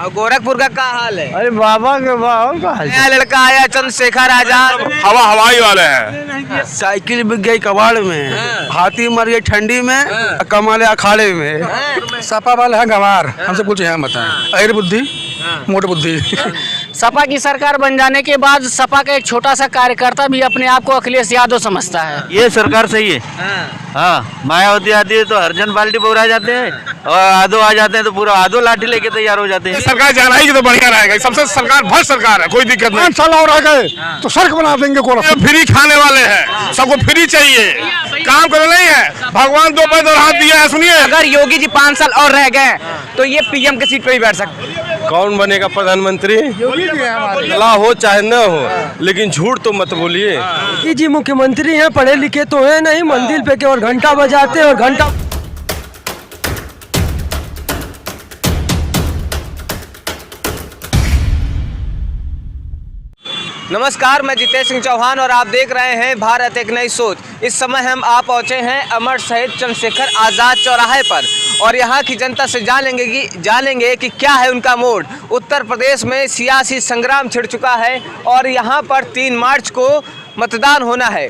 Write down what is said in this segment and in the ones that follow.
और गोरखपुर का क्या हाल है? अरे बाबा के बाबा का हाल नया लड़का आया चंद्रशेखर आजाद। हवाई वाले हैं। साइकिल बिक गई कबाड़ में, हाथी मर गई ठंडी में, कमाले अखाड़े में। सपा वाले हैं गंवार, हमसे कुछ यहाँ बताएं। अहिर बुद्धि, मोट बुद्धि। सपा की सरकार बन जाने के बाद सपा का एक छोटा सा कार्यकर्ता भी अपने आप को अखिलेश यादव समझता है। ये सरकार सही है। हाँ, मायावती आती है तो हरजन बाल्टी बोरा जाते हैं और आदो आ जाते हैं तो पूरा आदो लाठी लेके तैयार हो जाते हैं। सरकार जाना ही तो बढ़िया रहेगा। सबसे सरकार भ्रष्ट सरकार है, कोई दिक्कत नहीं। 5 साल और रह गए तो सड़क बना देंगे। फ्री खाने वाले हैं, सबको फ्री चाहिए, काम करना नहीं है। भगवान 2 पैर हाथ दिया है। सुनिए, अगर योगी जी 5 साल और रह गए तो ये पीएम की सीट पे भी बैठ सकते। कौन बनेगा प्रधानमंत्री? योगी जी है हमारे। भला हो चाहे न हो, लेकिन झूठ तो मत बोलिए। योगी जी मुख्यमंत्री हैं, पढ़े लिखे तो है नहीं, मंदिर पे केवल घंटा बजाते और घंटा। नमस्कार, मैं जितेश सिंह चौहान और आप देख रहे हैं भारत एक नई सोच। इस समय हम आप पहुंचे हैं अमर शहीद चंद्रशेखर आज़ाद चौराहे पर और यहाँ की जनता से जानेंगे कि क्या है उनका मोड। उत्तर प्रदेश में सियासी संग्राम छिड़ चुका है और यहाँ पर 3 मार्च को मतदान होना है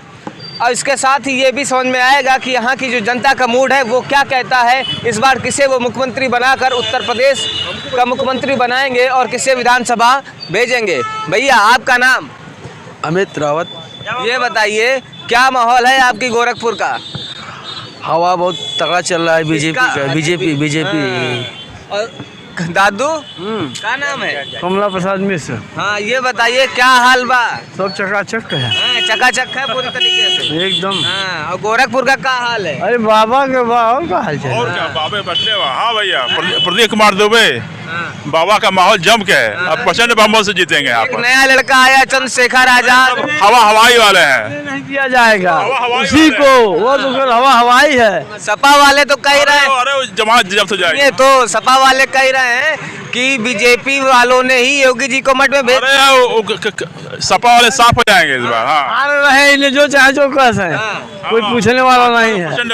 और इसके साथ ही ये भी समझ में आएगा कि यहाँ की जो जनता का मूड है वो क्या कहता है। इस बार किसे वो मुख्यमंत्री बनाकर उत्तर प्रदेश का मुख्यमंत्री बनाएंगे और किसे विधानसभा भेजेंगे। भैया, आपका नाम? अमित रावत। ये बताइए, क्या माहौल है आपकी गोरखपुर का? हवा बहुत तगड़ा चल रहा है बीजेपी का। बीजेपी। और दादू क्या नाम है? कमला प्रसाद मिश्र। हाँ, ये बताइए क्या हाल बा? सब चकाचक है। हाँ, चकाचक है पूरी तरीके से एकदम। हाँ, और गोरखपुर का क्या हाल है? अरे बाबा के बाबा का हाल चल। और क्या बाबे बदले हुआ। हाँ भैया, प्रदीप कुमार दुबे, बाबा का माहौल जम के है। अब प्रचंड बहुमत से जीतेंगे यहाँ एक पर। नया लड़का आया चंद्रशेखर आजाद। हवाई वाले हैं। नहीं दिया जाएगा हवाई उसी वाले को, वो तो फिर हवाई है। सपा वाले तो कह रहे हैं, अरे जमात जब्त हो जाएगी। ये तो सपा वाले कह रहे हैं कि बीजेपी वालों ने ही योगी जी को मठ में भेज। अरे सपा वाले साफ हो जाएंगे इस बार। हाँ, आ रहे इन्हें जो चाहे जो कह है, कोई पूछने वाला नहीं है। प्रचंड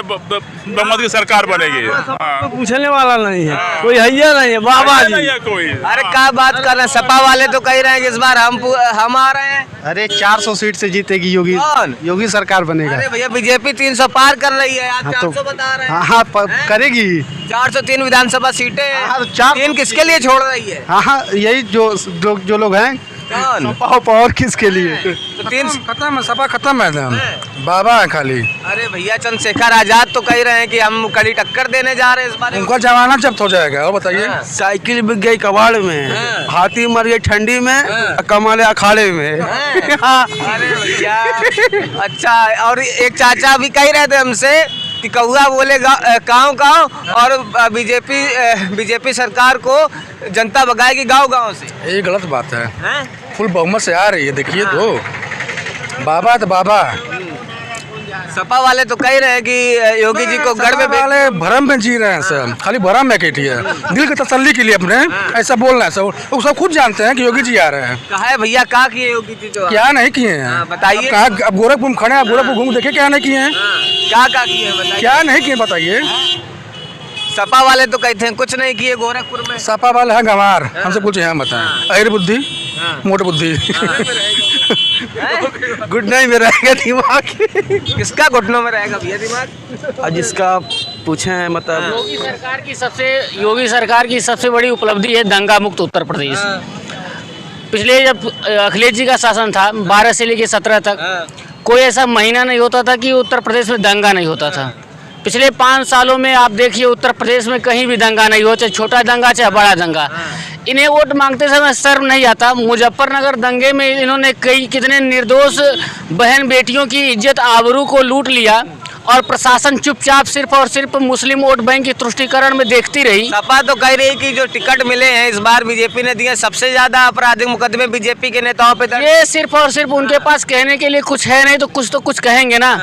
बहुमत की सरकार बनेगी। हाँ। पूछने वाला नहीं है, कोई हैया नहीं है। बाबा जी नहीं है कोई। अरे क्या बात कर रहे हैं, सपा वाले तो कह रहे हैं कि इस बार हम आ रहे हैं। अरे 400 सीट से जीतेगी योगी। कौन? योगी सरकार बनेगा। अरे भैया, बीजेपी 300 पार कर रही है, आप 400 बता रहे हैं। हाँ, करेगी। 403 विधानसभा सीटें। हाँ, तो 4 किसके लिए छोड़ रही है? हाँ, यही जो लोग हैं। कौन? और किसके लिए? तो 300 खत्म है, सपा खत्म है एकदम। बाबा है खाली। अरे भैया, चंद्रशेखर आजाद तो कह रहे हैं कि हम कड़ी टक्कर देने जा रहे हैं इस बार। उनका जमाना जब्त हो जाएगा। और बताइए। साइकिल बिक गई कबाड़ में, हाथी मर गई ठंडी में, कमाले अखाड़े में। अरे भैया, अच्छा। और एक चाचा भी कह रहे थे हमसे कि कौआ बोले गाँव और बीजेपी सरकार को जनता भगाएगी गाँव से। ये गलत बात है। हैं? फुल बहुमत से आ रही है, देखिए तो। बाबा तो बाबा। सपा वाले तो कह रहे हैं कि योगी जी को गढ़ में वाले भरम में जी रहे हैं सब, खाली भरम में कैठी है। दिल की तसल्ली के लिए अपने ऐसा बोलना है सब। वो सब खुद जानते हैं कि योगी जी आ रहे हैं। कहा है भैया, कहा किए योगी जी तो? क्या नहीं किए हैं बताइए। अब गोरखपुर में खड़े हैं, गोरखपुर घूम देखे क्या नहीं किए हैं। क्या किए बताइए। क्या नहीं किए बताइए। सपा वाले तो कहते हैं कुछ नहीं किए गोरखपुर में। सपा वाले हैं गंवार, हमसे कुछ यहाँ बताएं। अहिर बुद्धि, मोट बुद्धि। घुटने में रहेगा दिमाग। किसका घुटनों में रहेगा भैया दिमाग? और जिसका पूछे हैं मतलब। योगी सरकार की सबसे बड़ी उपलब्धि है दंगा मुक्त उत्तर प्रदेश। पिछले जब अखिलेश जी का शासन था 12 से लेकर 17 तक, कोई ऐसा महीना नहीं होता था कि उत्तर प्रदेश में दंगा नहीं होता था। पिछले 5 सालों में आप देखिए उत्तर प्रदेश में कहीं भी दंगा नहीं हो, चाहे छोटा दंगा चाहे बड़ा दंगा। इन्हें वोट मांगते समय शर्म नहीं आता। मुजफ्फरनगर दंगे में इन्होंने कितने निर्दोष बहन बेटियों की इज्जत आबरू को लूट लिया और प्रशासन चुपचाप सिर्फ और सिर्फ मुस्लिम वोट बैंक की तुष्टीकरण में देखती रही। सपा तो कह रही कि जो टिकट मिले हैं इस बार बीजेपी ने दिए, सबसे ज्यादा आपराधिक मुकदमे बीजेपी के नेताओं पे दर्ज। ये सिर्फ और सिर्फ उनके पास कहने के लिए कुछ है नहीं, तो कुछ कहेंगे ना।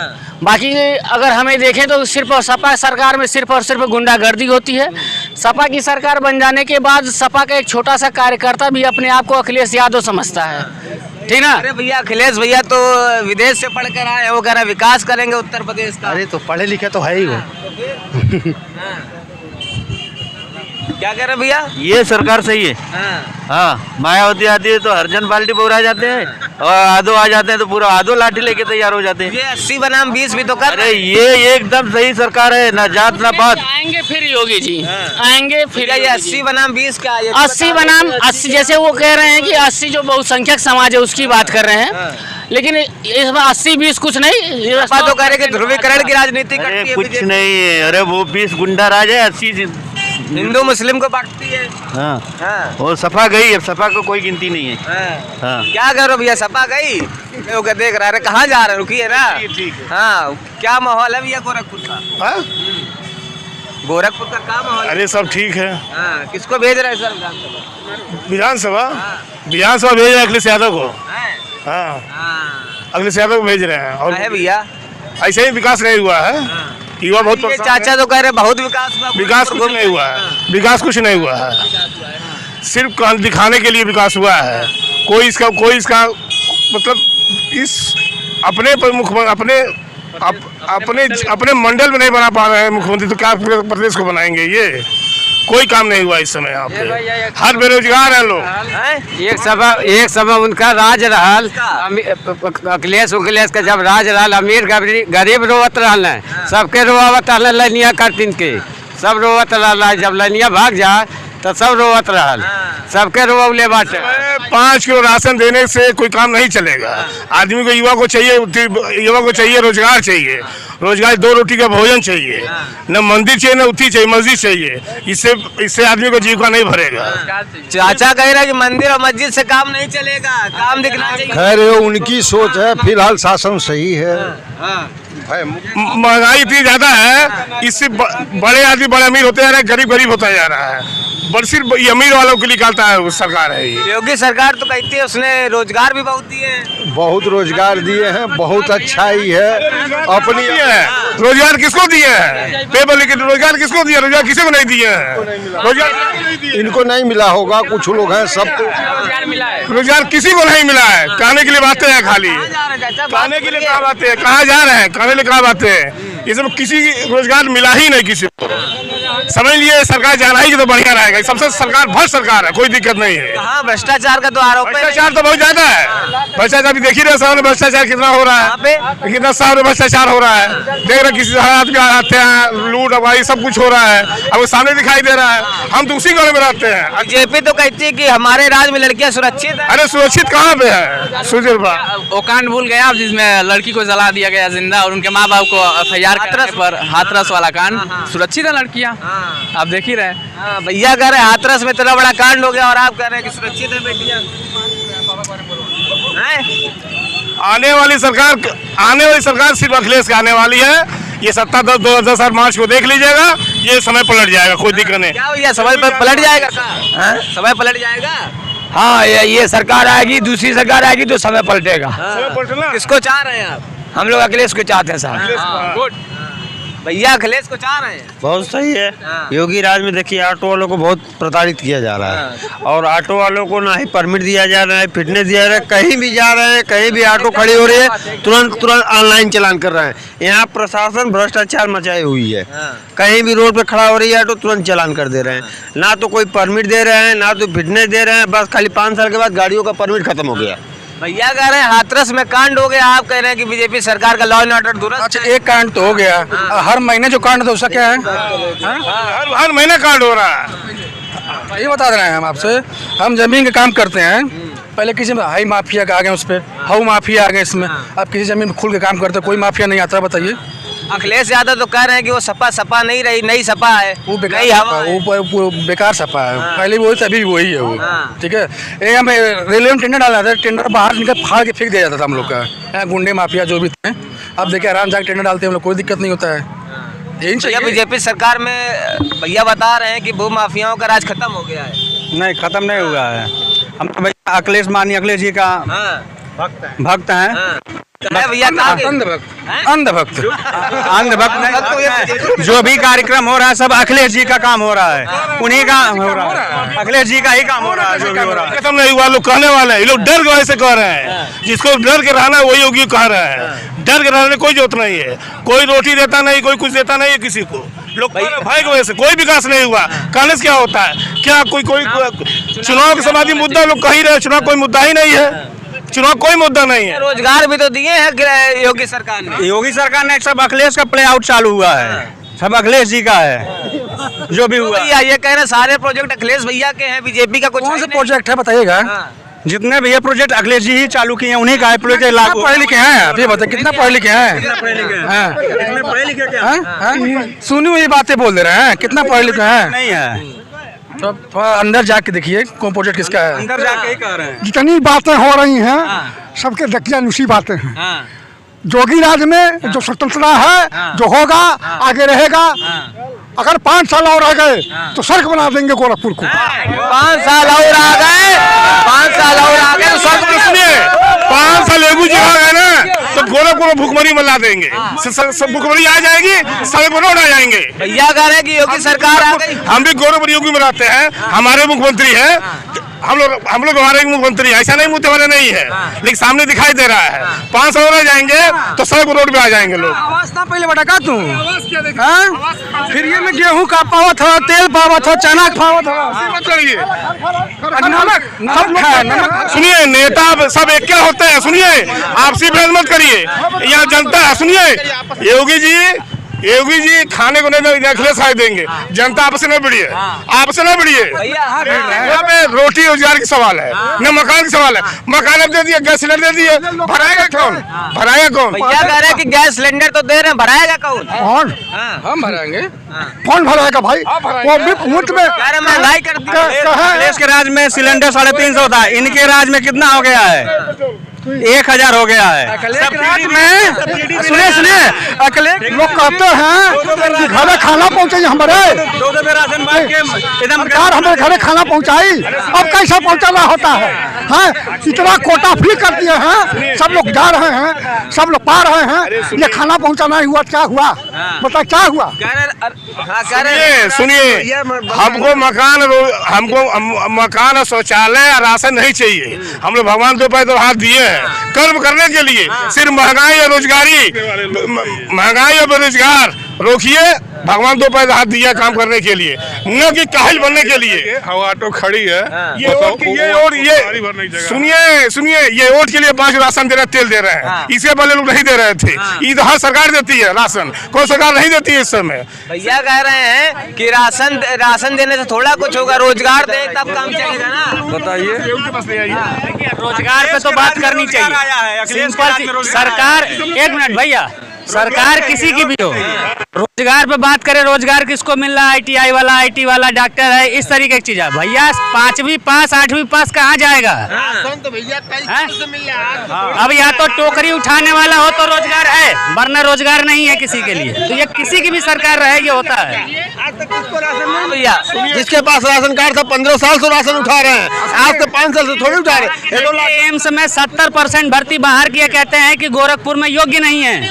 बाकी अगर हमें देखें तो सिर्फ और सपा सरकार में सिर्फ और सिर्फ गुंडागर्दी होती है। सपा की सरकार बन जाने के बाद सपा का एक छोटा सा कार्यकर्ता भी अपने आप को अखिलेश यादव समझता है, ठीक ना। अरे भैया, अखिलेश भैया तो विदेश से पढ़कर आए हैं, वो कह रहे विकास करेंगे उत्तर प्रदेश का। अरे तो पढ़े लिखे तो है ही वो। क्या कह रहे हैं भैया? ये सरकार सही है। हाँ, मायावती आती है तो हरजन पार्टी बोरा जाते हैं, और आदो आ जाते हैं तो पूरा आदो लाठी लेके तैयार हो जाते हैं। ये 80 बनाम 20 भी तो कर अरे ये एकदम सही सरकार है, ना जात ना पात। आएंगे फिर योगी जी, आएंगे फिर ये योगी 80 जी। बनाम 20 क्या है? 80 बनाम 80, जैसे वो कह रहे हैं कि 80 जो बहुसंख्यक समाज है उसकी बात कर रहे हैं, लेकिन इसमें 80-20 कुछ नहीं। ये सपा तो कह रहे कि ध्रुवीकरण की राजनीति करती अरे है कुछ बीजेपी। नहीं है, अरे वो 20 गुंडा राज है, 80 हिंदू मुस्लिम को बांटती है। हाँ, हाँ, वो सपा गई, अब सपा को कोई गिनती नहीं है। हाँ। हाँ, क्या करो भैया, सपा गई? लोग देख रहा है, कहाँ जा रहे हैं? रुकिए ना। हाँ, क्या माहौल है भैया गोरखपुर का? गोरखपुर का क्या माहौल है? अरे सब ठीक है। हाँ, किसको भेज रहे हैं सर विधानसभा? विधानसभा भेज रहे हैं अखिलेश यादव को। हैं? हाँ, हाँ। अखिलेश यादव को भेज रहे हैं। और है भैया, ऐसे ही विकास नहीं हुआ है। युवा बहुत ये परेशान चाचा तो कह रहे बहुत विकास हुआ। है। विकास कुछ नहीं हुआ है, विकास कुछ नहीं हुआ है, सिर्फ दिखाने के लिए विकास हुआ है। कोई इसका मतलब इस अपने अपने मंडल में नहीं बना पा रहे हैं मुख्यमंत्री, तो क्या पूरे प्रदेश को बनाएंगे? ये कोई काम नहीं हुआ इस समय यहाँ पे। हर बेरोजगार है लोग। हैं? एक समय उनका राज रहल, अखिलेश का जब राज रहल, अमीर गरीब रोवत रहल है, सबके रोवत रहल, लनिया करतीन के सब रोवत रहल। जब लनिया भाग जाए तो सब रोवत रहल, सबके रोवले बाटे। 5 किलो राशन देने से कोई काम नहीं चलेगा। आदमी को युवा को चाहिए रोजगार चाहिए, रोजगार 2 रोटी का भोजन चाहिए, न मंदिर चाहिए न उठी चाहिए, मस्जिद चाहिए। इससे आदमी को जीविका नहीं भरेगा। चाचा कह रहे हैं कि मंदिर और मस्जिद से काम नहीं चलेगा, काम दिखना चाहिए। खैर ये उनकी सोच है, फिलहाल शासन सही है। महंगाई इतनी ज्यादा है, इससे बड़े आदमी बड़े अमीर होते जा रहे हैं, गरीब गरीब होता जा रहा है। बस सिर्फ ये अमीर वालों के लिए निकालता है सरकार है ये। योगी सरकार तो कहती है उसने रोजगार भी बहुत दिए हैं। बहुत रोजगार दिए हैं, बहुत अच्छा ही है। अपनी रोजगार किसको दिए हैं? पेपर लेके रोजगार किसको दिया? रोजगार किसी को नहीं दिए हैं। रोजगार इनको नहीं मिला होगा, कुछ लोग हैं, सबको रोजगार किसी को नहीं मिला है। कहने के लिए बातें हैं खाली, कहने के लिए कहाँ बातें हैं, कहाँ जा रहे हैं, कहने के लिए कहाँ बातें हैं। ये सब किसी रोजगार मिला ही नहीं किसी को। समझ लिए सरकार जाना ही तो बढ़िया रहेगा। सबसे सरकार भ्रष्ट सरकार है, कोई दिक्कत नहीं है। हाँ, भ्रष्टाचार का तो आरोप है। भ्रष्टाचार तो बहुत ज्यादा है। भ्रष्टाचार भी देख ही रहे सामने, भ्रष्टाचार कितना हो रहा है, कितना सामने भ्रष्टाचार हो रहा है। देख रहे किसी आदमी आते हैं, लूट अगवाई सब कुछ हो रहा है, अब वो सामने दिखाई दे रहा है। हम तो उसी गले में रहते हैं। बीजेपी तो कहती है कि हमारे राज्य में लड़कियां सुरक्षित है। अरे सुरक्षित कहाँ पे है? सुशील वो कांड भूल गए आप, जिसमें लड़की को जला दिया गया जिंदा और उनके माँ बाप को FIR करने पर, हाथरस वाला कांड। सुरक्षित है लड़कियाँ, आप देख ही रहे। भैया कह रहे हैं हाथरस में इतना बड़ा कांड हो गया और आप कह रहे हैं कि सुरक्षित है बेटियां। आने वाली सरकार सिर्फ अखिलेश की आने वाली है। ये सत्ता 2010 मार्च को देख लीजिएगा, ये समय पलट जाएगा, कोई दिक्कत नहीं। क्या भैया समय पलट जाएगा? समय पलट जाएगा। हाँ, ये सरकार आएगी, दूसरी सरकार आएगी तो समय पलटेगा। किसको चाह रहे हैं आप? हम लोग अखिलेश को चाहते हैं साहब। गुड। भैया अखिलेश को चाह रहे हैं। बहुत सही है। योगी राज में देखिए ऑटो वालों को बहुत प्रताड़ित किया जा रहा है, और ऑटो वालों को ना ही परमिट दिया जा रहा है, फिटनेस दिया जा रहा है। कहीं भी जा रहे हैं, कहीं भी ऑटो खड़ी हो रही है, तुरंत ऑनलाइन चालान कर रहे हैं। यहाँ प्रशासन भ्रष्टाचार मचाई हुई है। कहीं भी रोड पे खड़ा हो रही है ऑटो, तुरंत चालान कर दे रहे हैं। ना तो कोई परमिट दे रहे हैं, ना तो फिटनेस दे रहे हैं। बस खाली 5 साल के बाद गाड़ियों का परमिट खत्म हो गया। भैया कह रहे हैं हाथरस में कांड हो गया, आप कह रहे हैं कि बीजेपी सरकार का लॉ एंड ऑर्डर दुरुस्त। अच्छा, एक कांड तो हो गया, हर महीने जो कांड था उसका क्या है? हर महीने कांड हो रहा है। ये बता रहे हैं हम आपसे। हम जमीन का काम करते हैं, पहले किसी में हाई माफिया का आ गए, उस पर हाउ माफिया आ गए इसमें। अब किसी जमीन में खुल के काम करते, कोई माफिया नहीं आता। बताइए। अखिलेश यादव तो कह रहे हैं कि वो सपा नहीं रही, नई सपा है, वो बेकार नई हवा है। वो बेकार सपा है। पहले भी वही था, अभी भी वही है वो। ठीक है। ये हमें रेलवे में टेंडर डाला था, टेंडर बाहर निकल फाड़ के फेंक दिया जाता था हम लोग का। यहाँ गुंडे माफिया जो भी थे, अब देखिए आराम जाके टेंडर डालते हैं हम लोग, कोई दिक्कत नहीं होता है। यही चाहिए। बीजेपी सरकार में भैया बता रहे हैं कि भू माफियाओं का राज खत्म हो गया है। नहीं, खत्म नहीं हुआ है। हम तो भैया अखिलेश जी का भक्त हैं। भैया अंधभक्त जो भी कार्यक्रम हो रहा है सब अखिलेश जी का काम हो रहा है, उन्हीं का हो रहा है, अखिलेश जी का ही काम हो रहा है। जो भी हो रहा है खत्म नहीं हुआ, लोग कहने वाले हैं। ये लोग डर के वजह कह रहे हैं। जिसको डर के रहना है वही योगी कह रहे हैं। डर के रहने कोई जरूरत नहीं है। कोई रोटी देता नहीं, कोई कुछ देता नहीं है किसी को। लोकपाल भय की वजह से कोई विकास नहीं हुआ। कांग्रेस क्या होता है, क्या कोई चुनाव के समाजी मुद्दा लोग कह ही रहे, चुनाव कोई मुद्दा ही नहीं है, चुनाव कोई मुद्दा नहीं है। रोजगार भी तो दिए हैं योगी सरकार ने। योगी सरकार ने सब अखिलेश का प्ले आउट चालू हुआ है, सब अखिलेश जी का है जो भी हुआ। भैया ये कह रहे सारे प्रोजेक्ट अखिलेश भैया के हैं, बीजेपी का कुछ कौन से प्रोजेक्ट है बताइएगा? जितने भी ये प्रोजेक्ट अखिलेश जी ही चालू किए हैं उन्हीं का है प्रोजेक्ट लागू। पढ़े लिखे हैं आप ये बताइए, कितना पढ़े लिखे हैं? पढ़े लिखे क्या सुनी हुई बातें बोल दे रहे हैं, कितना पढ़े लिखे हैं? नहीं है, तो थोड़ा अंदर जाके देखिए कौन प्रोजेक्ट किसका है। अंदर जाके ही कह रहे हैं। जितनी बातें हो रही हैं सबके दकियान उसी बातें हैं। जोगी राज में जो स्वतंत्रता है, जो होगा आगे रहेगा। अगर 5 साल और आ गए तो सड़क बना देंगे गोरखपुर को। 5 साल और आ गए, 5 साल और आ गए तो सब इसलिए 5 साल योगी जी आ गए ना तो गोरखपुर में भुखमरी मिला देंगे, सब भुखमरी आ जाएगी, सड़क रोड आ जाएंगे। भैया कह रहे हैं कि योगी सरकार आ गई। हम भी गोरखपुर योगी में रहते हैं, हमारे मुख्यमंत्री है, हम लोग हमारे मुख्यमंत्री, ऐसा नहीं मुद्दे वाले नहीं है, लेकिन सामने दिखाई दे रहा है 5 साल और जाएंगे तो सड़क रोड पे आ जाएंगे लोग। अवस्था पहले बटा तू फिर ये में गेहूं का पावत हो, तेल पावत हो, चना पावत हो, नमक। सुनिए नेता सब एक क्या होते हैं, सुनिए आपसी बहस मत करिए, यहाँ जनता है। सुनिए योगी जी खाने को नहीं अखिलेश खाए देंगे, जनता आपसे नहीं बढ़िए, आपसे नहीं बढ़िए। यहाँ पे रोटी रोजगार की सवाल है, न मकान की सवाल है। मकान अब दे दिए, गैस सिलेंडर दे दिए, भराएगा कौन? भराएगा कौन? भैया कह रहे हैं कि गैस सिलेंडर तो दे रहे हैं, भराएगा कौन? कौन हम भराएंगे, कौन भराएगा भाई? वो भी मुफ्त में महंगाई कर दी। अखिलेश के राज में सिलेंडर 350 था, इनके राज में कितना हो गया है? 1000 हो गया है। सुनिए अखिलेश लोग कहते हैं कि घरे खाना पहुँचाई हमारे सरकार, हमारे घरे खाना पहुँचाई, अब कैसा पहुँचाना होता है? हाँ, इतना कोटा फ्री कर दिए हैं, सब लोग जा रहे हैं, सब लोग पा रहे हैं, ये खाना पहुँचाना ही हुआ, क्या हुआ बता, क्या हुआ? सुनिए हमको मकान और शौचालय और राशन नहीं चाहिए, हम लोग भगवान के ऊपर तो हाथ दिए हैं कर्म करने के लिए। सिर्फ महंगाई और बेरोजगार रोकिए, भगवान दो पैर हाथ दिया काम करने के लिए, न कि काहिल बनने के लिए। ऑटो खड़ी है, सुनिए ये वोट के लिए 5 राशन दे रहे, तेल दे रहे हैं, इससे पहले लोग नहीं दे रहे थे। ये तो हर सरकार देती है राशन, कोई सरकार नहीं देती है इस समय। भैया कह रहे हैं कि राशन देने से थोड़ा कुछ होगा, रोजगार दे तब काम चलेगा ना। बताइए, रोजगार पे तो बात करनी चाहिए। सिंपल सरकार, 1 मिनट भैया, सरकार किसी की भी हो, रोजगार पे बात करें, रोजगार किसको मिल रहा है? ITI वाला, IT वाला, डॉक्टर है, इस तरीके की चीज है। भैया 5वीं पास 8वीं पास कहाँ जाएगा? अब या तो टोकरी उठाने वाला हो तो रोजगार है, वरना रोजगार नहीं है किसी के लिए। तो ये किसी की भी सरकार रहेगी होता है। भैया जिसके पास राशन कार्ड था 15 साल से राशन उठा रहे हैं, आज से 5 साल से थोड़ी उठा रहे। एम्स में 70% भर्ती बाहर की कहते हैं कि गोरखपुर में योग्य नहीं है।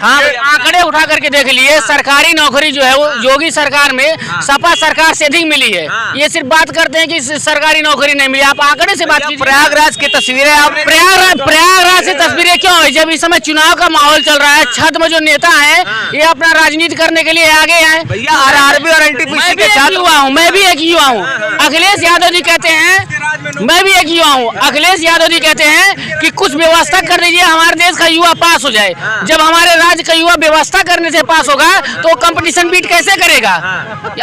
हाँ, आंकड़े उठा करके देख लिए, सरकारी नौकरी जो है वो योगी सरकार में सपा सरकार से अधिक मिली है। ये सिर्फ बात करते हैं कि सरकारी नौकरी नहीं मिली, आप आंकड़े से बात कीजिए। प्रयागराज की तस्वीरें, आप प्रयागराज से तस्वीरें क्यों है? जब इस समय चुनाव का माहौल चल रहा है, छत में जो नेता है ये अपना राजनीति करने के लिए आगे है। भैया RRB और NTPC के साथ युवा हूँ, मैं भी एक युवा हूँ। अखिलेश यादव जी कहते हैं, मैं भी एक युवा हूँ, अखिलेश यादव जी कहते हैं कि कुछ व्यवस्था कर दीजिए, हमारे देश का युवा पास हो जाए। जब हमारे राज्य का युवा व्यवस्था करने से पास होगा तो कंपटीशन बीट कैसे करेगा?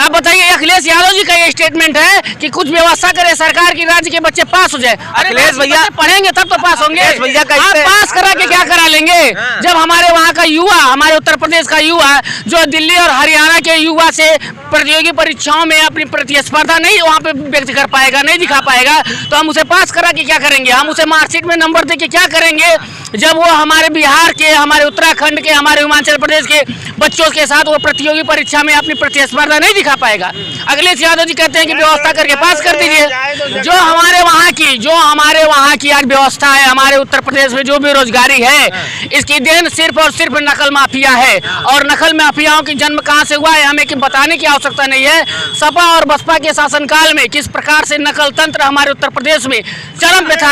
आप बताइए, अखिलेश यादव जी का ये स्टेटमेंट है कि कुछ व्यवस्था करे सरकार की, राज्य के बच्चे पास हो जाए। अखिलेश भैया पढ़ेंगे तब तो पास होंगे। भैया आप पास करा के क्या करा लेंगे? जब हमारे वहाँ का युवा, हमारे उत्तर प्रदेश का युवा जो दिल्ली और हरियाणा के युवा से प्रतियोगी परीक्षाओं में अपनी प्रतिस्पर्धा नहीं वहाँ पे व्यक्त कर पाएगा, नहीं दिखा पाएगा, तो हम उसे पास करा के क्या करेंगे? हम उसे मार्कशीट में नंबर दे के क्या करेंगे जब वो हमारे बिहार के, हमारे उत्तराखंड के, हमारे हिमाचल प्रदेश के बच्चों के साथ वो प्रतियोगी परीक्षा में अपनी प्रतिस्पर्धा नहीं दिखा पाएगा? अखिलेश यादव जी कहते हैं कि व्यवस्था करके पास कर दीजिए। जो हमारे वहाँ की जो हमारे वहाँ की आज व्यवस्था है, हमारे उत्तर प्रदेश में जो बेरोजगारी है, इसकी देन सिर्फ और सिर्फ नकल माफिया है। और नकल माफियाओं की जन्म कहाँ से हुआ है हमें बताने की आवश्यकता नहीं है। सपा और बसपा के शासनकाल में किस प्रकार से नकल तंत्र हमारे उत्तर प्रदेश में चरम पे था।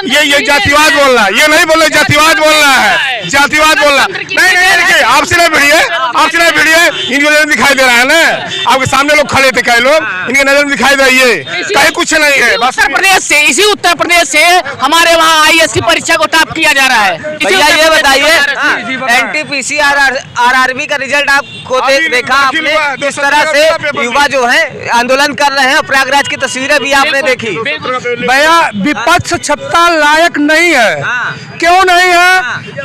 ये जातिवाद बोलना, ये नहीं बोल रहे जातिवाद बोलना है, जातिवाद बोलना नहीं। आपसे नहीं भिड़िए, इनकी नजर दिखाई दे रहा है ना, आपके सामने लोग खड़े थे कई लोग, इनके नजर में दिखाई दे रही है, कहीं कुछ नहीं है। उत्तर प्रदेश से, इसी उत्तर प्रदेश से हमारे वहाँ IAS की परीक्षा को टॉप किया जा रहा है। भैया ये बताइए, NTPC RRB का रिजल्ट आपको देखा आपने, किस तरह से युवा जो है आंदोलन कर रहे हैं, प्रयागराज की तस्वीरें भी आपने देखी। भैया विपक्ष सत्ता लायक नहीं है। क्यों नहीं है?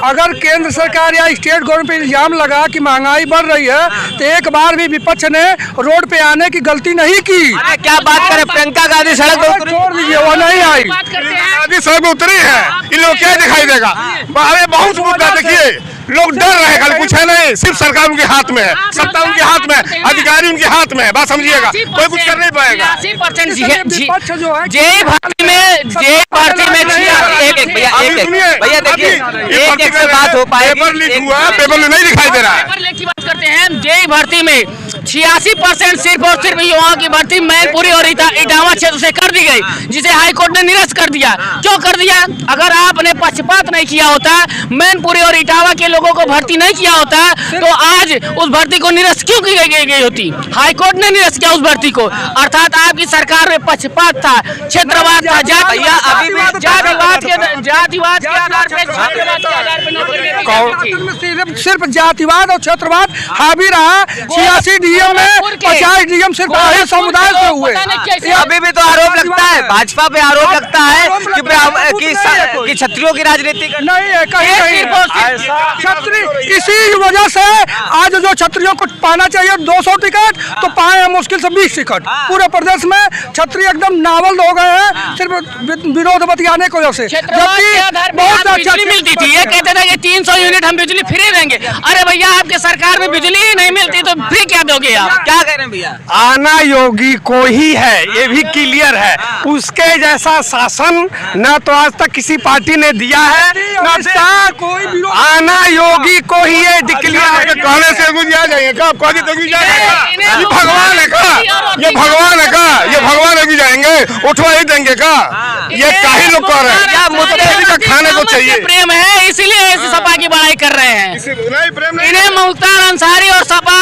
अगर केंद्र सरकार या स्टेट गवर्नमेंट पे इल्जाम लगा कि महंगाई बढ़ रही है तो एक बार भी विपक्ष ने रोड पे आने की गलती नहीं की। अरे क्या बात करें, प्रियंका गांधी सड़क पर छोड़ दीजिए, वो नहीं आई। गांधी सड़क पर उतरी है, इन लोग क्या दिखाई देगा? अरे बहुत मुद्दा देखिए, लोग डर रहे, खाली कुछ है नहीं, सिर्फ सरकार उनके हाथ में है, सत्ता उनके हाथ में है, अधिकारी उनके हाथ में है, बात समझिएगा, कोई कुछ कर नहीं पाएगा। जेई भर्ती में भैया देखिए, एक से बात हो पाएगी। पेपर लीक हुआ, पेपर में नहीं दिखाई दे रहा है। पेपर लीक की बात करते हैं, जेई भर्ती में 86% सिर्फ और सिर्फ युवाओं की भर्ती मैनपुरी और इटावा क्षेत्र से कर दी गई, जिसे हाईकोर्ट ने निरस्त कर दिया। क्यों कर दिया? अगर आपने पक्षपात नहीं किया होता, मैनपुरी और इटावा के लोगों को भर्ती नहीं किया होता, तो आज उस भर्ती को निरस्त क्यों की गई होती? हाईकोर्ट ने निरस्त किया उस भर्ती को, अर्थात आपकी सरकार में पक्षपात था, क्षेत्रवाद था, जातिवाद के आधार पर सिर्फ जातिवाद और क्षेत्रवाद हावी रहा। 86 DM में 50 DM सिर्फ आर्य समुदाय से हुए। अभी भी तो आरोप लगता है, भाजपा पे आरोप लगता है कि क्षत्रियों की राजनीति नहीं है कहीं। क्षत्रिय इसी वजह से आज जो क्षत्रियों को पाना चाहिए 200 टिकट तो पाए मुश्किल से 20 टिकट। पूरे प्रदेश में क्षत्रिय एकदम नावल हो गए हैं, सिर्फ विरोध बतियाने की वजह से। बहुत बिजली मिलती थी, ये कहते थे कि 300 यूनिट हम बिजली फ्री देंगे। अरे भैया आपके सरकार में बिजली ही नहीं मिलती तो फ्री क्या दोगे आप? क्या कह रहे हैं भैया? आना योगी को ही है, ये भी क्लियर है। उसके जैसा शासन न तो आज तक किसी पार्टी ने दिया है, न कोई आना योगी को ही ये डिक्लेयर कहने से गुजरा जाएंगे का? ये भगवान है का? ये भगवान है का? ये भगवान है कि जाएंगे उठवा ही देंगे का? ये काहे लोग कह रहे हैं? मुझे का खाने को चाहिए, प्रेम है इसीलिए सपा की बड़ाई कर रहे हैं। इन्हें मुख्तार अंसारी और सपा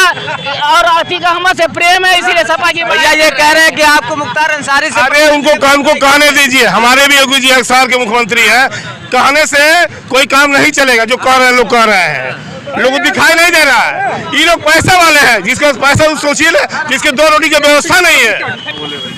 और अतीक अहमद से प्रेम है, इसीलिए सपा की। भैया ये कह रहे हैं कि आपको मुख्तार अंसारी से, अरे उनको कहने दीजिए, हमारे भी योगी जी 1 साल के मुख्यमंत्री हैं, कहने से कोई काम नहीं चलेगा। जो कह रहे हैं लोग कह रहे हैं, लोगों को दिखाई नहीं दे रहा है। ये लोग पैसा वाले हैं, जिसके पास पैसा सोचिए ना, जिसके 2 रोटी की व्यवस्था नहीं है।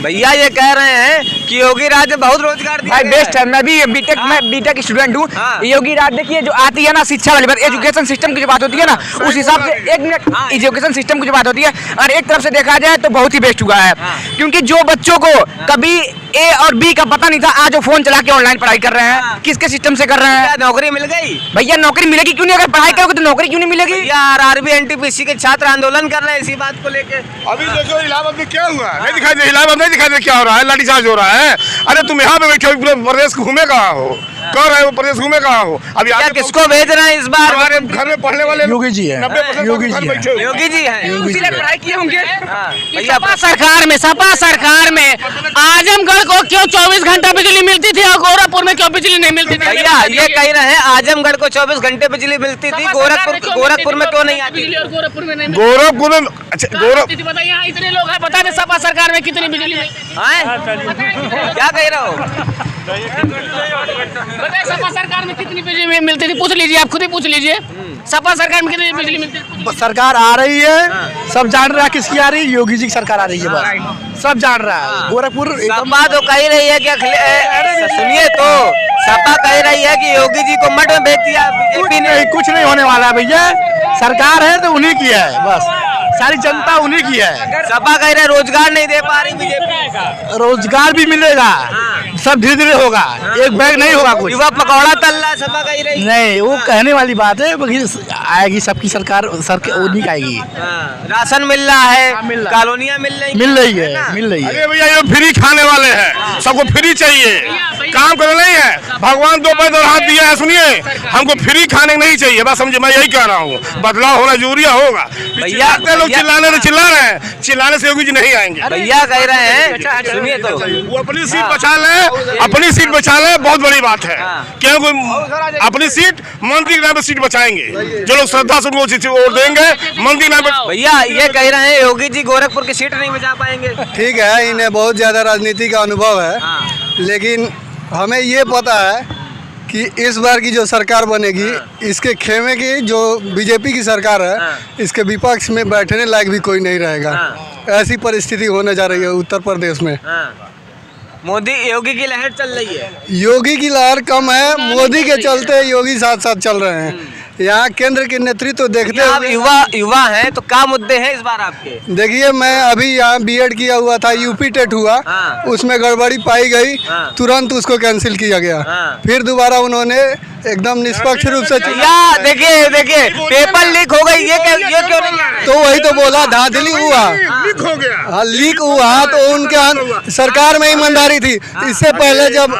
भैया ये कह रहे हैं कि योगी राज ने बहुत रोजगार दिया। भाई बेस्ट है, मैं भी बीटेक स्टूडेंट हूँ। योगी राज देखिए जो आती है ना शिक्षा वाली बात, एजुकेशन सिस्टम की जो बात होती है ना, उस हिसाब से 1 मिनट एजुकेशन सिस्टम की जो बात होती है, और एक तरफ से देखा जाए तो बहुत ही बेस्ट हुआ है। क्योंकि जो बच्चों को कभी A और B का पता नहीं था, आज वो फोन चला के ऑनलाइन पढ़ाई कर रहे हैं। किसके सिस्टम से कर रहे हैं? नौकरी मिल गई भैया, नौकरी मिलेगी क्यों नहीं? अगर पढ़ाई करोगे तो नौकरी क्यों नहीं मिलेगी? RRB NTPC के छात्र आंदोलन कर रहे हैं इसी बात को लेके। अभी देखो इलाहाबाद में क्या हुआ, नहीं दिखाई दे, इलाहाबाद नहीं दिखाई दे क्या हो रहा है, लाठीचार्ज हो रहा है। अरे तुम यहाँ पे बैठे हो, पूरे प्रदेश घूमे कहाँ हो? कह रहे हो प्रदेश घूमे कहाँ हो? अभी किसको भेज रहे हैं इस बार? हमारे घर में पढ़ने वाले योगी जी है, योगी जी है, पढ़ाई किए होंगे। सपा सरकार में आजमगढ़ को क्यों 24 घंटा बिजली मिलती थी और गोरखपुर में क्यों बिजली नहीं मिलती थी? भैया ये कह रहे हैं आजमगढ़ को 24 घंटे बिजली मिलती थी, गोरखपुर में क्यों नहीं आती? गोरखपुर में नहीं, गोरखपुर में अच्छा बताइए, यहाँ इतने लोग हैं, बता दें सपा सरकार में कितनी बिजली मिलती है? क्या कह रहे हो? बताइए सपा सरकार में कितनी बिजली मिलती थी? पूछ लीजिए, आप खुद ही पूछ लीजिए, सपा सरकार में कितनी बिजली मिलती थी? सरकार आ रही है, सब जान रहा है किसकी आ रही है, योगी जी की सरकार आ रही है, बस सब जान रहा है। गोरखपुर सपा तो कह रही है कि सुनिए तो, सपा कह रही है कि योगी जी को मठ में भेज दिया, बीजेपी ने। कुछ नहीं होने वाला है भैया, सरकार है तो उन्हीं की है, बस सारी जनता उन्हीं की है। सपा कह रहे रोजगार नहीं दे पा रही बीजेपी। रोजगार भी मिलेगा, सब धीरे धीरे होगा, एक बैग नहीं होगा कुछ। युवा पकौड़ा तल रहा है, सपा कही रही। नहीं, वो कहने वाली बात है, आएगी सबकी सरकार, उन्हीं की आएगी। राशन मिल रहा है, कॉलोनियाँ मिल रही है। अरे भैया ये फ्री खाने वाले हैं, सबको फ्री चाहिए, काम करना नहीं है। भगवान दो पैर और हाथ दिया है, सुनिए, हमको फ्री खाने नहीं चाहिए, बस समझे, मैं यही कह रहा हूँ। बदलाव होना जरूरी होगा। भैया लोग चिल्ला रहे हैं, चिल्लाने से योगी जी नहीं आएंगे। भैया कह रहे हैं, सुनिए तो, वो अपनी सीट बचा ले, अपनी सीट बचा ले, बहुत बड़ी बात है। क्योंकि अपनी सीट मंत्री के नाम पे सीट बचाएंगे, जो लोग श्रद्धा से उनको वोट देंगे मंत्री नाम पे। भैया ये कह रहे हैं योगी जी गोरखपुर की सीट नहीं बचा पाएंगे। ठीक है, इन्हें बहुत ज़्यादा राजनीति का अनुभव है, लेकिन हमें ये पता है कि इस बार की जो सरकार बनेगी, इसके खेमे की जो बीजेपी की सरकार है, इसके विपक्ष में बैठने लायक भी कोई नहीं रहेगा। ऐसी परिस्थिति होने जा रही है उत्तर प्रदेश में। मोदी योगी की लहर चल रही है। योगी की लहर कम है, मोदी के चलते योगी साथ साथ चल रहे हैं। यहाँ केंद्र के नेतृत्व देखते हुए युवा हैं, तो क्या मुद्दे हैं इस बार आपके? देखिए, मैं अभी यहाँ बीएड किया हुआ था, यूपी टेट हुआ, उसमें गड़बड़ी पाई गई, तुरंत उसको कैंसिल किया गया। फिर दोबारा उन्होंने एकदम निष्पक्ष रूप से देखिए पेपर लीक हो गई, ये क्यों नहीं? तो वही तो बोला, धांधली हुआ, लीक हो गया। हाँ, लीक हुआ तो उनके सरकार में ईमानदारी थी। इससे पहले जब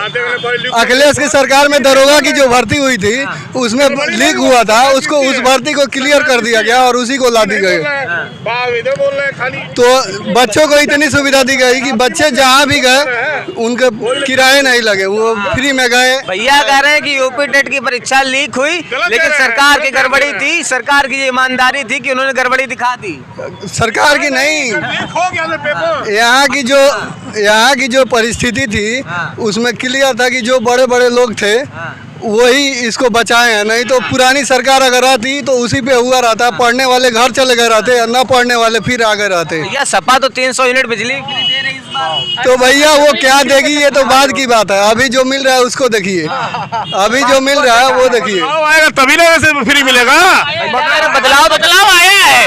अखिलेश की सरकार में दरोगा की जो भर्ती हुई थी, उसमें लीक हुआ था, उसको उस भर्ती को क्लियर कर दिया गया और उसी को ला दी गई। तो बच्चों को इतनी सुविधा दी गई कि बच्चे जहाँ भी गए उनके किराए नहीं लगे, वो फ्री में गए। भैया कह रहे हैं कि यूपी टेट की परीक्षा लीक हुई, लेकिन सरकार की गड़बड़ी थी, सरकार की ईमानदारी थी कि उन्होंने गड़बड़ी दिखा दी। सरकार की नहीं, यहाँ की जो परिस्थिति थी उसमें क्लियर था कि जो बड़े बड़े लोग थे वही इसको बचाए हैं। नहीं तो पुरानी सरकार अगर रहती तो उसी पे हुआ रहता, पढ़ने वाले घर चले गए रहते, न पढ़ने वाले फिर आगे रहते। भैया सपा तो 300 यूनिट बिजली फ्री दे रही इस बार। तो भैया वो क्या देगी, ये तो बाद की बात है। अभी जो मिल रहा है उसको देखिए, अभी जो मिल रहा है वो देखिए। आएगा तभी ना वैसे फ्री मिलेगा। बदलाव आया है।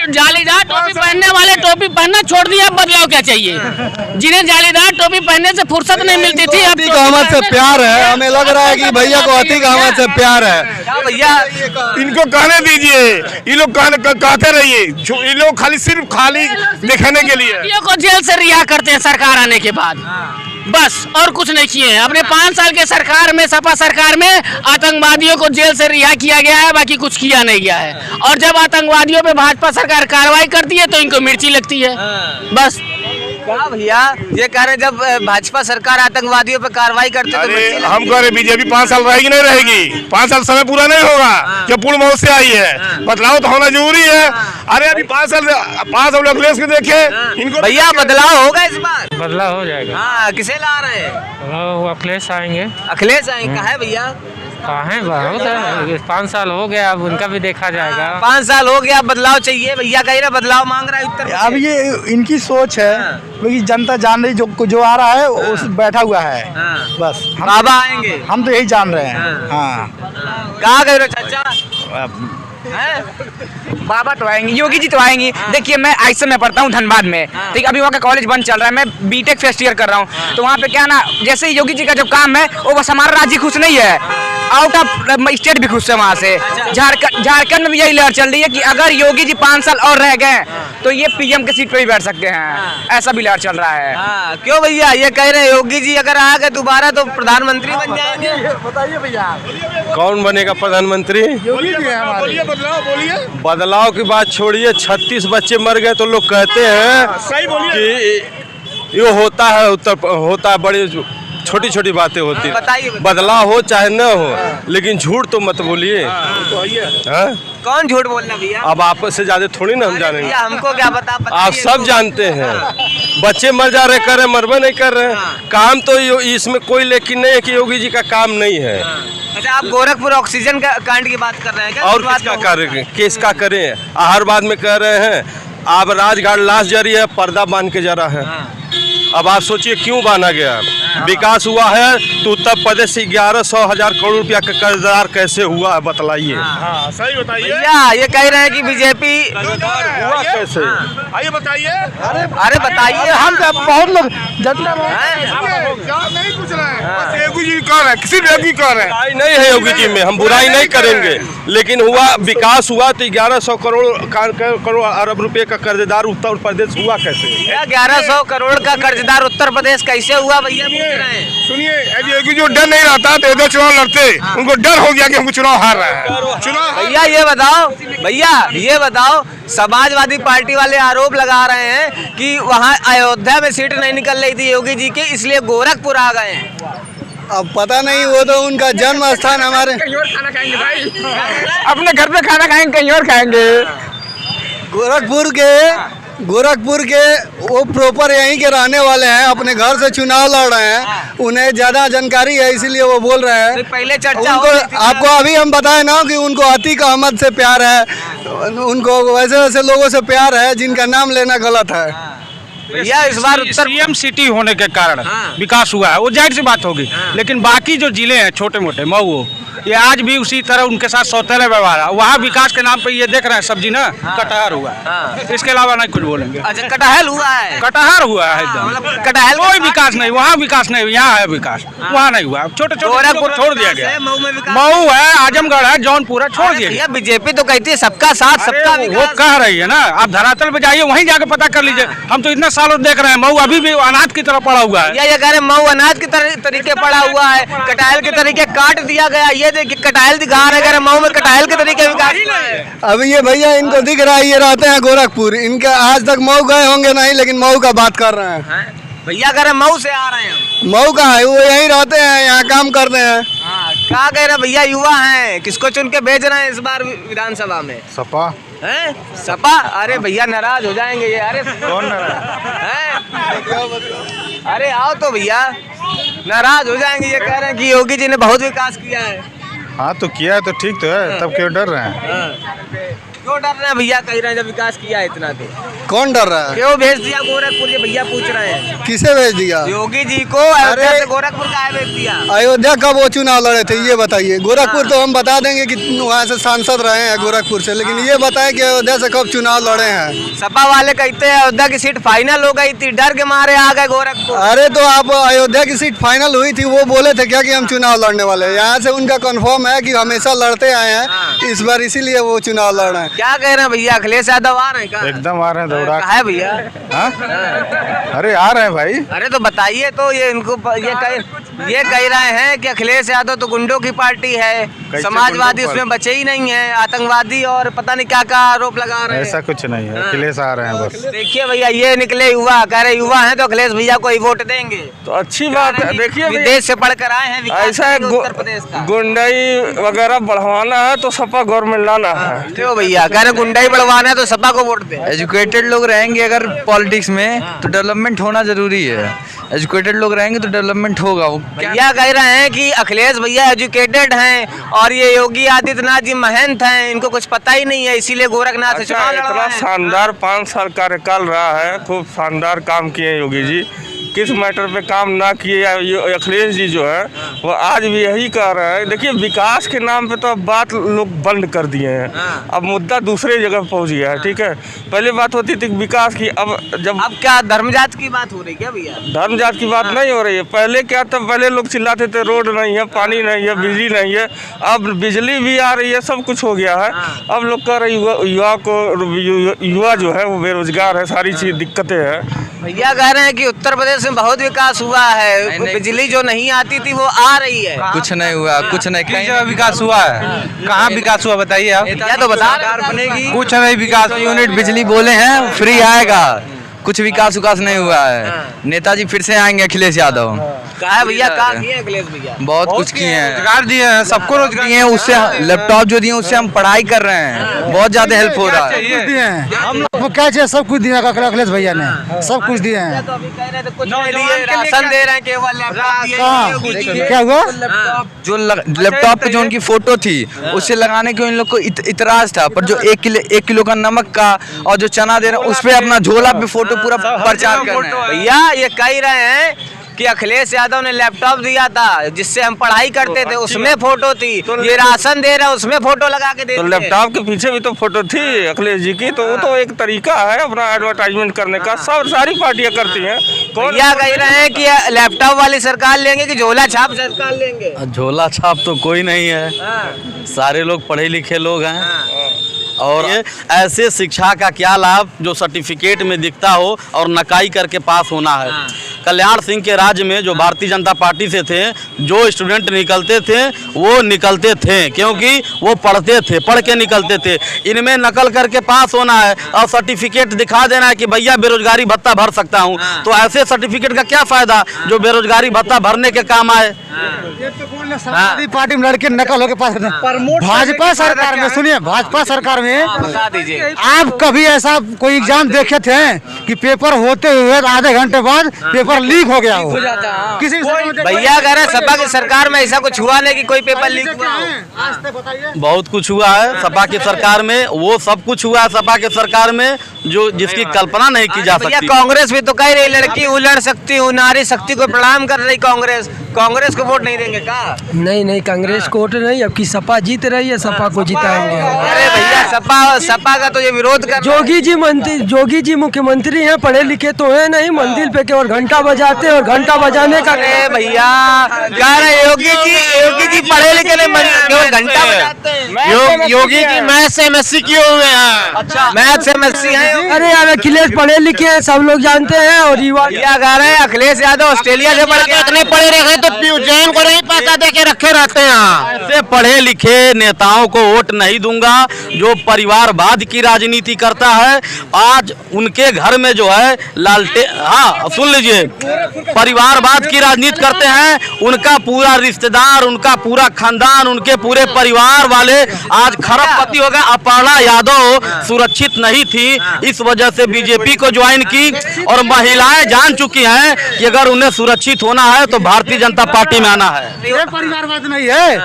जालीदार टोपी पहनने वाले टोपी पहनना छोड़ दिया, अब बदलाव क्या चाहिए? जिन्हें जालीदार टोपी पहनने से फुर्सत नहीं मिलती थी, अब अहमद से प्यार है, हमें लग रहा है कि भैया को अतीक अहमद से प्यार है। भैया इनको कहने दीजिए, ये लोग कहते रहिए, ये लोग खाली दिखाने के लिए को जेल से रिहा करते हैं सरकार आने के बाद, बस और कुछ नहीं किए हैं। अपने 5 साल के सरकार में, सपा सरकार में आतंकवादियों को जेल से रिहा किया गया है, बाकी कुछ किया नहीं गया है। और जब आतंकवादियों पे भाजपा सरकार कार्रवाई करती है तो इनको मिर्ची लगती है, बस। क्या भैया ये कह रहे जब भाजपा सरकार आतंकवादियों पे कार्रवाई करती है तो हम कह रहे बीजेपी 5 साल रहेगी नहीं रहेगी, 5 साल समय पूरा नहीं होगा जब पूर्ण मौत से आई है। बदलाव तो होना जरूरी है। अरे अभी 5 साल अखिलेश को देखे, इनको भैया बदलाव होगा इस बार? बदलाव हो जाएगा। हाँ, किसे ला रहे हैं? अखिलेश आएंगे। अखिलेश आएंगे, कहा है भैया? कहाँ है, बहुत है, 5 साल हो गया, अब उनका भी देखा जाएगा। 5 साल हो गया, बदलाव चाहिए। भैया कह रहे बदलाव मांग रहा है उत्तर प्रदेश। अब ये इनकी सोच है, क्योंकि जनता जान रही, जो आ रहा है उस बैठा हुआ है, बस। बाबा आएंगे, हम तो यही जान रहे हैं। हाँ, कहाँ गए चाचा? बाबा तो आएंगे, योगी जी तो आएंगी। देखिए, मैं आईएसए में पढ़ता हूँ धनबाद में, ठीक, अभी वहाँ का कॉलेज बंद चल रहा है, मैं बीटेक फर्स्ट ईयर कर रहा हूँ। तो वहाँ पे क्या ना, जैसे योगी जी का जो काम है वो बस हमारा राज्य खुश नहीं है, आउट ऑफ स्टेट भी खुश है। वहाँ से झारखंड में भी यही लहर चल रही है कि अगर योगी जी 5 साल और रह गए तो ये पीएम के सीट पे भी बैठ सकते हैं, ऐसा भी लहर चल रहा है। क्यों भैया ये कह रहे हैं योगी जी अगर आ गए दोबारा तो प्रधानमंत्री बन जाएंगे? बताइए भैया, कौन बनेगा प्रधानमंत्री? योगी जी है हमारे। बदलाव की बात छोड़िए, 36 बच्चे मर गए तो लोग कहते हैं कि ये होता है, बड़ी छोटी छोटी बातें होती है। बदलाव हो चाहे न हो, लेकिन झूठ तो मत बोलिए। कौन झूठ बोलना भैया? अब आपस से ज्यादा थोड़ी ना हम जानेंगे, हमको क्या पता? आप सब जानते हैं। बच्चे मर जा रहे, कर रहे, मरबे नहीं कर रहे। काम तो इसमें कोई लेकिन नहीं है कि योगी जी का काम नहीं है। अच्छा, आप गोरखपुर ऑक्सीजन का कांड की बात कर रहे हैं क्या? और किसका करें? आहरबाद में कह रहे हैं, अब राजघाट लाश जारी है, पर्दा बांध के जा रहा है। अब आप सोचिए क्यों बांधा गया? विकास हुआ है तो उत्तर प्रदेश से 1100,000 करोड़ रुपया का कर्जदार कैसे हुआ है, बतलाइए। सही बताइए भैया, ये कह रहे हैं कि बीजेपी हुआ कैसे? आइए बताइए। अरे बताइए, हम बहुत लोग नहीं पूछ रहे हैं, बस योगी जी कौन है, किसी भी योगी कौन है। बुराई नहीं है योगी जी में, हम बुराई नहीं करेंगे, लेकिन हुआ विकास हुआ तो 1100 करोड़ अरब रुपए का कर्जदार उत्तर प्रदेश हुआ कैसे? 1100 करोड़ का कर्जदार उत्तर प्रदेश कैसे हुआ भैया पूछ रहे हैं। सुनिए, यदि योगी जी को डर नहीं रहता तो इधर चुनाव लड़ते, उनको डर हो गया कि हमको चुनाव हार रहा है। चुनाव भैया ये बताओ समाजवादी पार्टी वाले आरोप लगा रहे हैं कि वहाँ अयोध्या में सीट नहीं निकल रही थी योगी जी की, इसलिए गोरखपुर आ गए हैं। अब पता नहीं, वो तो उनका जन्म स्थान हमारे। कहीं और खाना खाएंगे भाई, अपने घर पे खाना खाएंगे, कहीं और खाएंगे। गोरखपुर के वो प्रॉपर यहीं के रहने वाले हैं, अपने घर से चुनाव लड़ रहे हैं, उन्हें ज़्यादा जानकारी है इसीलिए वो बोल रहे हैं। पहले चर्चा उनको आपको अभी हम बताए ना कि उनको अतीक अहमद से प्यार है, उनको वैसे वैसे लोगों से प्यार है जिनका नाम लेना गलत है। भैया इस बार उत्तर सीएम सिटी होने के कारण विकास हुआ है, वो जाहिर सी बात होगी। लेकिन बाकी जो जिले हैं छोटे मोटे मऊ, ये आज भी उसी तरह उनके साथ सौतेले व्यवहार है। वहाँ विकास के नाम पे ये देख रहे हैं सब्जी ना कटहर हुआ है, इसके अलावा नहीं कुछ बोलेंगे। अच्छा कटहल हुआ है, कटहर हुआ है एकदम, कटहल कोई विकास नहीं, वहाँ विकास नहीं, यहाँ है विकास, वहाँ नहीं हुआ। छोटे छोटे छोड़ दिया गया, मऊ है, आजमगढ़ है, जौनपुर है, छोड़ दिया गया। बीजेपी तो कहती है सबका साथ सबका वो कह रही है ना, आप धरातल पे जाइए, वहीं जाके पता कर लीजिए। हम तो इतने सालों देख रहे हैं, मऊ अभी भी अनाथ की तरह पड़ा हुआ है। ये कह रहे मऊ अनाथ की तरीके पड़ा हुआ है, कटहल के तरीके काट दिया गया। ये देखिए कटहल दिखा रहे हैं, मऊ में कटहल के तरीके विकास। अब ये भैया इनको दिख रहा है, ये रहते हैं गोरखपुर, इनका आज तक मऊ गए होंगे नहीं, लेकिन मऊ का बात कर रहे हैं। भैया कह रहे मऊ से आ रहे हैं, मऊ का है, वो यहीं रहते हैं, यहाँ काम करते हैं। क्या कह रहे भैया, युवा हैं, किसको चुन के भेज रहे हैं इस बार विधानसभा में? सपा हैं? सपा? अरे भैया नाराज हो जाएंगे ये। अरे कौन अरे आओ तो भैया, नाराज हो जाएंगे। ये कह रहे हैं कि योगी जी ने बहुत विकास किया है। हाँ तो किया है तो ठीक तो है, तब क्यों डर रहे हैं? क्यों डर रहे हैं भैया? कह रहे हैं जब विकास किया है इतना तो कौन डर रहा है? क्यों भेज दिया गोरखपुर? ये भैया पूछ रहे हैं। किसे भेज दिया? योगी जी को अयोध्या से गोरखपुर का भेज दिया। अयोध्या कब वो चुनाव लड़े थे ये बताइए। गोरखपुर तो हम बता देंगे कि वहाँ से सांसद रहे हैं गोरखपुर से, लेकिन ये बताएं कि अयोध्या से कब चुनाव लड़े हैं। सपा वाले कहते हैं अयोध्या की सीट फाइनल हो गई थी, डर के मारे आ गए गोरखपुर। अरे तो आप अयोध्या की सीट फाइनल हुई थी, वो बोले थे क्या कि हम चुनाव लड़ने वाले हैं? यहाँ से उनका कंफर्म है कि हमेशा लड़ते आए हैं, इस बार इसीलिए वो चुनाव लड़ रहे हैं। क्या कह रहे हैं भैया, अखिलेश यादव आ रहे हैं क्या? एकदम आ रहे हैं, दौड़ा है भैया। अरे आ रहे हैं भाई। अरे तो बताइए तो, ये इनको ये कह रहे हैं कि अखिलेश यादव तो गुंडों की पार्टी है, समाजवादी उसमें बचे ही नहीं है, आतंकवादी और पता नहीं क्या क्या आरोप लगा रहे हैं। ऐसा कुछ नहीं है, अखिलेश आ रहे हैं बस। देखिए भैया ये निकले युवा, कह रहे युवा हैं तो अखिलेश भैया को ही वोट देंगे। तो अच्छी बात है। देखिए विदेश से पढ़कर आए हैं, ऐसा है, उत्तर प्रदेश का गुंडाई वगैरह बढ़वाना है तो सपा गवर्नमेंट लाना है। क्यों भैया कह रहे गुंडाई बढ़वाना है तो सपा को वोट दे? एजुकेटेड लोग रहेंगे अगर पॉलिटिक्स में तो डेवलपमेंट होना जरूरी है। एजुकेटेड लोग रहेंगे तो डेवलपमेंट होगा। भैया कह रहे हैं कि अखिलेश भैया एजुकेटेड हैं और ये योगी आदित्यनाथ जी महंत हैं, इनको कुछ पता ही नहीं है, इसीलिए गोरखनाथ से चुनाव लड़ रहे हैं। इतना शानदार 5 साल कार्यकाल रहा है, खूब शानदार काम किए योगी जी। किस मैटर पे काम ना किए अखिलेश जी जो है वो आज भी यही कह रहे हैं। देखिए विकास के नाम पे तो अब बात लोग बंद कर दिए हैं, अब मुद्दा दूसरे जगह पहुंच गया है। ठीक है, पहले बात होती थी विकास की, अब क्या धर्म जात की बात हो रही क्या भैया? धर्म जात की बात नहीं हो रही है। पहले क्या था, पहले लोग चिल्लाते थे रोड नहीं है, पानी नहीं है, बिजली नहीं है। अब बिजली भी आ रही है, सब कुछ हो गया है। अब लोग कह रहे युवा जो है वो बेरोजगार है, सारी चीज दिक्कतें हैं। भैया कह रहे हैं कि उत्तर प्रदेश में बहुत विकास हुआ है, बिजली जो नहीं आती थी वो आ रही है। कुछ नहीं हुआ, कुछ नहीं, कहीं विकास हुआ है? कहाँ विकास हुआ बताइए आप? क्या तो बता बनेगी? कुछ नहीं विकास, यूनिट बिजली बोले हैं फ्री आएगा, कुछ विकास नहीं हुआ है। नेताजी फिर से आएंगे अखिलेश यादव। कहा भैया कहा किए अखिलेश भैया? बहुत कुछ किए हैं, रोजगार दिए हैं, सबको रोजगार दिए हैं, उससे लैपटॉप जो दिए उससे हम पढ़ाई कर रहे हैं, बहुत ज्यादा हेल्प हो रहा है। हम लोग क्या चाहिए, सब कुछ दिया अखिलेश भैया ने, सब कुछ दिए हैं। तो अभी कह रहे थे कुछ नहीं दिए, राशन दे रहे हैं केवल, लैपटॉप क्या हुआ? जो लैपटॉप पे जो उनकी फोटो थी उससे लगाने के इन लोग को इतराज था, पर जो 1 किलो का नमक का और जो चना दे रहे हैं उस पे अपना झोला पे फोटो पूरा प्रचार कर रहे हैं। भैया ये कह रहे हैं कि अखिलेश यादव ने लैपटॉप दिया था जिससे हम पढ़ाई करते थे, उसमें फोटो थी, ये राशन दे रहा है उसमें फोटो लगा के दे तो लैपटॉप के पीछे भी तो फोटो थी अखिलेश जी की, तो वो तो एक तरीका है अपना एडवर्टाइजमेंट करने का, सब सारी पार्टियां करती हैं। भैया कह रहे हैं कि लैपटॉप वाली सरकार लेंगे कि झोला छाप सरकार लेंगे? झोला छाप तो कोई नहीं है, सारे लोग पढ़े लिखे लोग हैं। और ऐसे शिक्षा का क्या लाभ जो सर्टिफिकेट में दिखता हो और नकाई करके पास होना है। कल्याण सिंह के राज्य में जो भारतीय जनता पार्टी से थे, जो स्टूडेंट निकलते थे वो निकलते थे क्योंकि वो पढ़ते थे, पढ़ के निकलते थे। इनमें नकल करके पास होना है और सर्टिफिकेट दिखा देना है कि भैया बेरोजगारी भत्ता भर सकता हूँ। तो ऐसे सर्टिफिकेट का क्या फायदा जो बेरोजगारी भत्ता भरने के काम आए। समाजवादी पार्टी में लड़के नकल होके पास भाजपा सरकार में, सुनिए भाजपा सरकार में बता दीजिए, आप कभी ऐसा कोई एग्जाम देखे थे कि पेपर होते हुए आधे घंटे बाद पेपर लीक हो गया हो? किसी भैया कह रहे हैं सपा की सरकार में ऐसा कुछ हुआ नहीं कि कोई पेपर लीक हुआ हो? बहुत कुछ हुआ है सपा की सरकार में, वो सब कुछ हुआ है सपा की सरकार में जो जिसकी कल्पना नहीं की जा सकती। कांग्रेस भी तो कह रही लड़की हूँ, लड़ सकती हूँ, नारी शक्ति को प्रणाम कर रही कांग्रेस को वोट नहीं देंगे का? नहीं कांग्रेस को वोट नहीं, अब की सपा जीत रही है, सपा को जिताएंगे। अरे भैया सपा का तो ये विरोध कर जोगी जी मुख्यमंत्री हैं, पढ़े लिखे तो है नहीं, मंदिर पे केवल घंटा बजाते हैं और घंटा बजाने का। अरे भैया कह रहे योगी जी पढ़े लिखे नहीं, केवल घंटा बजाते हैं। योगी जी मैथ से MSc किए हुए हैं। अच्छा मैथ से MSc है। अरे यार अखिलेश पढ़े लिखे हैं, सब लोग जानते हैं। और युवा कह रहे हैं अखिलेश यादव ऑस्ट्रेलिया से पढ़ के इतने पढ़े रखे तो जैन को नहीं पैसा दे के रखे रहते हैं। ऐसे पढ़े लिखे नेताओं को वोट नहीं दूंगा जो परिवारवाद की राजनीति करता है। आज उनके घर में जो है सुन लीजिए, परिवारवाद की राजनीति करते हैं, उनका पूरा रिश्तेदार, उनका पूरा खानदान, उनके पूरे परिवार वाले आज खरबपति हो गए। अपर्णा यादव सुरक्षित नहीं थी, इस वजह से बीजेपी को ज्वाइन की और महिलाएं जान चुकी हैं कि अगर उन्हें सुरक्षित होना है तो भारतीय जनता पार्टी में आना है। ये परिवारवाद नहीं है,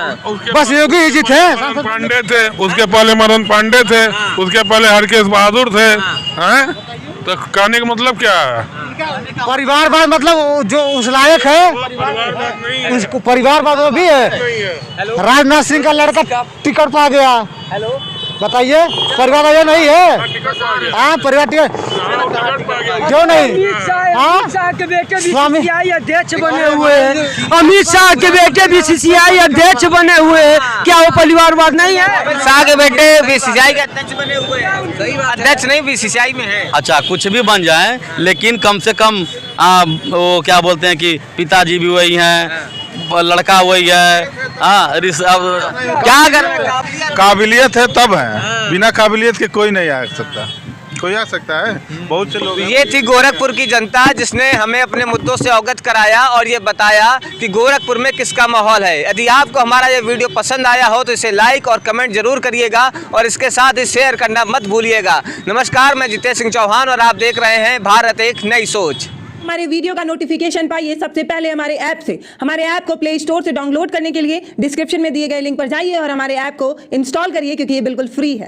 बस योगी जी थे। पांडे थे, उसके पहले मदन पांडे थे, उसके पहले हरकेश बहादुर थे। हैं? तो कहने का मतलब क्या है? परिवारवाद मतलब जो उस लायक है, उसको परिवारवाद वो भी है। राजनाथ सिंह का लड़का टिकट पा गया, बताइए परिवार ये नहीं है। हाँ परिवार क्यों नहीं? अमित शाह के बेटे भी CCI अध्यक्ष बने हुए हैं, अमित शाह के बेटे भी CCI अध्यक्ष बने हुए हैं, क्या वो परिवारवाद नहीं है? अमित शाह के बेटे BCCI के अध्यक्ष बने हुए हैं, अध्यक्ष नहीं BCCI में है। अच्छा कुछ भी बन जाए लेकिन कम से कम वो क्या बोलते हैं कि पिताजी भी वही हैं, लड़का वही है। क्या कर काबिलियत है तब है, बिना काबिलियत के कोई नहीं आ सकता। कोई आ सकता है, बहुत से लोग। ये थी गोरखपुर की जनता जिसने हमें अपने मुद्दों से अवगत कराया और ये बताया कि गोरखपुर में किसका माहौल है। यदि आपको हमारा ये वीडियो पसंद आया हो तो इसे लाइक और कमेंट जरूर करिएगा और इसके साथ ही शेयर करना मत भूलिएगा। नमस्कार, मैं जितेश सिंह चौहान और आप देख रहे हैं भारत एक नई सोच। हमारे वीडियो का नोटिफिकेशन पाइए सबसे पहले हमारे ऐप से। हमारे ऐप को प्ले स्टोर से डाउनलोड करने के लिए डिस्क्रिप्शन में दिए गए लिंक पर जाइए और हमारे ऐप को इंस्टॉल करिए क्योंकि ये बिल्कुल फ्री है।